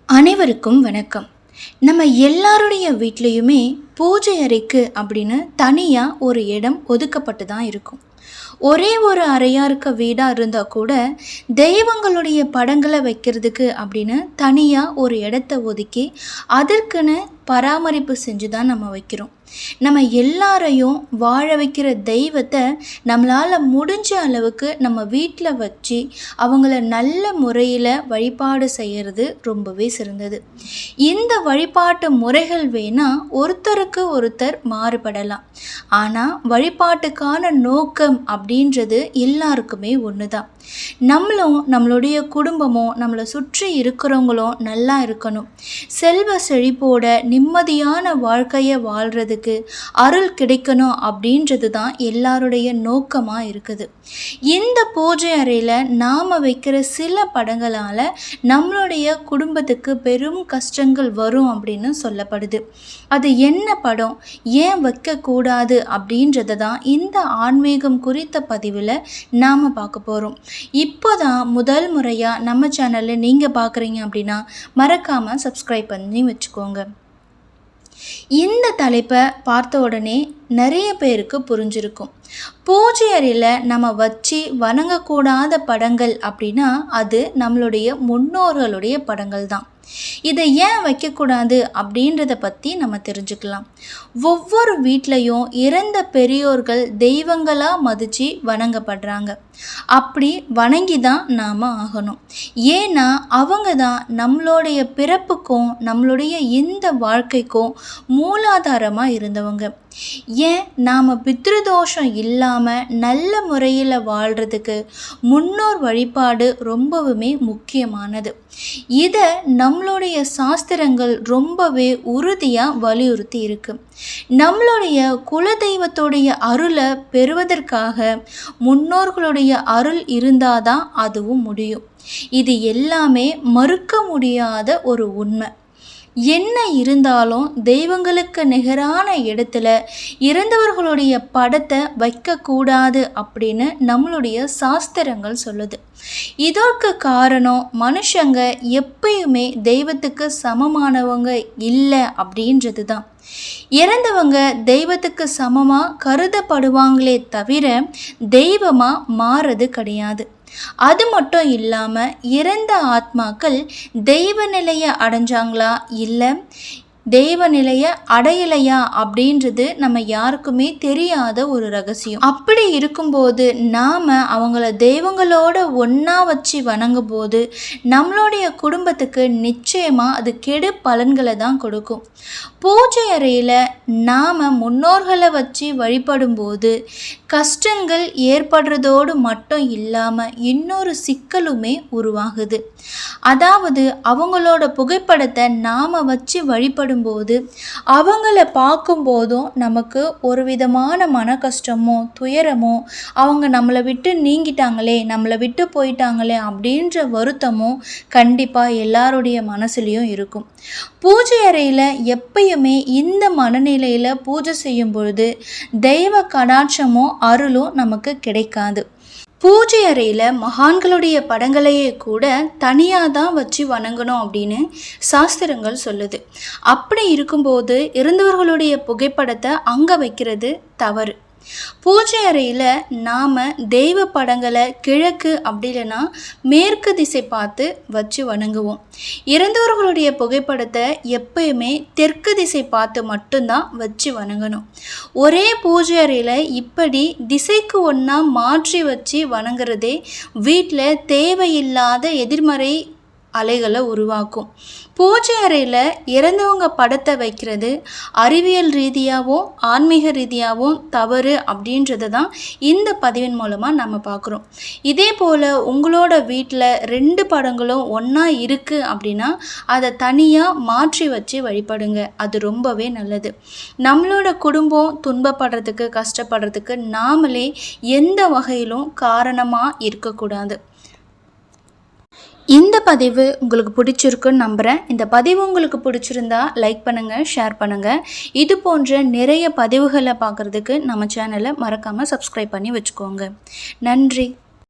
அனைவருக்கும் வணக்கம். நம்ம எல்லாருடைய வீட்லேயுமே பூஜை அறைக்கு அப்படின்னு தனியாக ஒரு இடம் ஒதுக்கப்பட்டு தான் இருக்கும். ஒரே ஒரு அறையாக இருக்க வீடாக இருந்தால் கூட தெய்வங்களுடைய படங்களை வைக்கிறதுக்கு அப்படின்னு தனியாக ஒரு இடத்த ஒதுக்கி அதற்குன்னு பராமரிப்பு செஞ்சு தான் நம்ம வைக்கிறோம். நம்ம எல்லாரையும் வாழ வைக்கிற தெய்வத்தை நம்மளால் முடிஞ்ச அளவுக்கு நம்ம வீட்டில் வச்சு அவங்கள நல்ல முறையில் வழிபாடு செய்கிறது ரொம்பவே சிறந்தது. இந்த வழிபாட்டு முறைகள் வேணால் ஒருத்தருக்கு ஒருத்தர் மாறுபடலாம், ஆனால் வழிபாட்டுக்கான நோக்கம் அப்படின்றது எல்லாருக்குமே ஒன்று தான். நம்மளும் நம்மளுடைய குடும்பமும் நம்மளை சுற்றி இருக்கிறவங்களும் நல்லா இருக்கணும், செல்வ செழிப்போட நிம்மதியான வாழ்க்கையை வாழ்கிறதுக்கு அருள் கிடைக்கணும் அப்படின்றது தான் எல்லாருடைய நோக்கமாக இருக்குது. இந்த பூஜை அறையில் நாம் வைக்கிற சில படங்களால் நம்மளுடைய குடும்பத்துக்கு பெரும் கஷ்டங்கள் வரும் அப்படின்னு சொல்லப்படுது. அது என்ன படம், ஏன் வைக்கக்கூடாது அப்படின்றத தான் இந்த ஆன்மீகம் குறித்த பதிவில் நாம் பார்க்க போகிறோம். இப்போ தான் முதல் முறையாக நம்ம சேனலில் நீங்கள் பார்க்குறீங்க அப்படின்னா மறக்காமல் சப்ஸ்கிரைப் பண்ணி வச்சுக்கோங்க. இந்த தலைப்பை பார்த்த உடனே நிறைய பேருக்கு புரிஞ்சிருக்கும். பூஜை அறையில் நம்ம வச்சு வணங்கக்கூடாத படங்கள் அப்படின்னா அது நம்மளுடைய முன்னோர்களுடைய படங்கள் தான். இதை ஏன் வைக்கக்கூடாது அப்படின்றத பற்றி நம்ம தெரிஞ்சுக்கலாம். ஒவ்வொரு வீட்லேயும் இறந்த பெரியோர்கள் தெய்வங்களாக மதித்து வணங்கப்படுறாங்க. அப்படி வணங்கி தான் நாம் ஆகணும். ஏன்னா அவங்க தான் நம்மளுடைய பிறப்புக்கும் நம்மளுடைய இந்த வாழ்க்கைக்கும் மூலாதாரமாக இருந்தவங்க. ஏன் நாம் பித்ருதோஷம் இல்லாமல் நல்ல முறையில் வாழ்கிறதுக்கு முன்னோர் வழிபாடு ரொம்பவுமே முக்கியமானது. இதை நம்மளுடைய சாஸ்திரங்கள் ரொம்பவே உறுதியாக வலியுறுத்தி இருக்கு. நம்மளுடைய குலதெய்வத்துடைய அருளை பெறுவதற்காக முன்னோர்களுடைய அருள் இருந்தாதான் அதுவும் முடியும். இது எல்லாமே மறுக்க முடியாத ஒரு உண்மை. என்ன இருந்தாலும் தெய்வங்களுக்கு நிகரான இடத்துல இறந்தவர்களுடைய படத்தை வைக்கக்கூடாது அப்படின்னு நம்மளுடைய சாஸ்திரங்கள் சொல்லுது. இதற்கு காரணம் மனுஷங்க எப்பயுமே தெய்வத்துக்கு சமமானவங்க இல்லை அப்படின்றது தான். இறந்தவங்க தெய்வத்துக்கு சமமாக கருதப்படுவாங்களே தவிர தெய்வமாக மாறது கிடையாது. அது மட்டும் இல்லாமல் இறந்த ஆத்மாக்கள் தெய்வ நிலையை அடைஞ்சாங்களா இல்லை தெய்வ நிலையை அடையலையா அப்படின்றது நம்ம யாருக்குமே தெரியாத ஒரு ரகசியம். அப்படி இருக்கும்போது நாம் அவங்கள தெய்வங்களோட ஒன்றா வச்சு வணங்கும் போது நம்மளுடைய குடும்பத்துக்கு நிச்சயமாக அது கெடு பலன்களை தான் கொடுக்கும். பூஜை அறையில் நாம் முன்னோர்களை வச்சு வழிபடும் போது கஷ்டங்கள் ஏற்படுறதோடு மட்டும் இல்லாமல் இன்னொரு சிக்கலுமே உருவாகுது. அதாவது அவங்களோட புகைப்படத்தை நாம் வச்சு வழிபடும்போது அவங்கள பார்க்கும்போதும் நமக்கு ஒரு விதமான மன கஷ்டமோ துயரமோ, அவங்க நம்மளை விட்டு நீங்கிட்டாங்களே, நம்மளை விட்டு போயிட்டாங்களே அப்படின்ற வருத்தமும் கண்டிப்பாக எல்லாருடைய மனசுலேயும் இருக்கும். பூஜை அறையில் எப்பயுமே இந்த மனநிலையில் பூஜை செய்யும் பொழுது தெய்வ கடாட்சமோ அருளும் நமக்கு கிடைக்காது. பூஜை அறையில் மகான்களுடைய படங்களையே கூட தனியாக தான் வச்சு வணங்கணும் அப்படின்னு சாஸ்திரங்கள் சொல்லுது. அப்படி இருக்கும்போது இறந்தவர்களுடைய புகைப்படத்தை அங்கே வைக்கிறது தவறு. பூஜை அறையில் நாம் தெய்வ படங்களை கிழக்கு அப்படி இல்லைன்னா மேற்கு திசை பார்த்து வச்சு வணங்குவோம். இறந்தவர்களுடைய புகைப்படத்தை எப்பயுமே தெற்கு திசை பார்த்து மட்டும்தான் வச்சு வணங்கணும். ஒரே பூஜை அறையில் இப்படி திசைக்கு ஒன்றா மாற்றி வச்சு வணங்குறதே வீட்டில் தேவையில்லாத எதிர்மறை அலைகளை உருவாக்கும். பூஜை அறையில் இறந்தவங்க படத்தை வைக்கிறது அறிவியல் ரீதியாகவும் ஆன்மீக ரீதியாகவும் தவறு அப்படின்றத தான் இந்த பதிவின் மூலமாக நம்ம பார்க்குறோம். இதே போல் உங்களோட வீட்டில் 2 படங்களும் ஒன்றா இருக்குது அப்படின்னா அதை தனியாக மாற்றி வச்சு வழிபடுங்க. அது ரொம்பவே நல்லது. நம்மளோட குடும்பம் துன்பப்படுறதுக்கு கஷ்டப்படுறதுக்கு நாமளே எந்த வகையிலும் காரணமாக இருக்கக்கூடாது. இந்த பதிவு உங்களுக்கு பிடிச்சிருக்குன்னு நம்புகிறேன். இந்த பதிவு உங்களுக்கு பிடிச்சிருந்தா லைக் பண்ணுங்கள், ஷேர் பண்ணுங்கள். இது போன்ற நிறைய பதிவுகளை பார்க்குறதுக்கு நம்ம சேனலை மறக்காமல் சப்ஸ்கிரைப் பண்ணி வச்சுக்கோங்க. நன்றி.